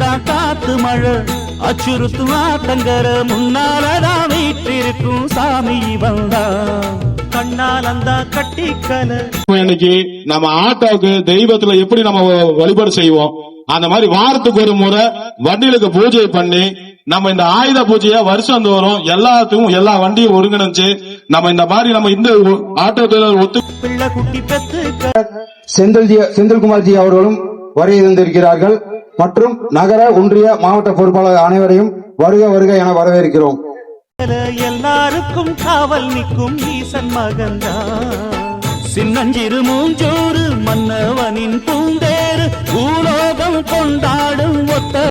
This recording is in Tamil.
வந்தா காத்து மழை அச்சுறுத்தும் ஆத்தங்கர முன்னாலதான் வீட்டிருக்கும் சாமி வந்தா கண்ணால் அந்த கட்டிக்கல. இன்னைக்கு நம்ம ஆட்டோவுக்கு தெய்வத்துல எப்படி நம்ம வழிபாடு செய்வோம், அந்த மாதிரி வாரத்துக்கு ஒரு முறை வண்டிகளுக்கு பூஜை பண்ணி நம்ம இந்த ஆயுத பூஜைய வருஷம் தோறும் எல்லாத்துக்கும் எல்லா வண்டியும் ஒருங்கிணைச்சு நம்ம இந்த மாதிரி நம்ம இந்த ஆட்டோ ஒத்து பிள்ளை குட்டி பெத்து செந்தில்குமார்ஜி அவர்களும் வருகை தந்திருக்கிறார்கள். மற்றும் நகர ஒன்றிய மாவட்ட பொறுப்பாளர் அனைவரையும் வருக வருக என வரவேற்கிறோம். எல்லாருக்கும் காவல் நிற்கும் ஈசன் மகந்தா சின்னஞ்சிறு மூஞ்சோறு மன்னவனின் பூந்தேறு பூலோகம் கொண்டாடும் ஒத்த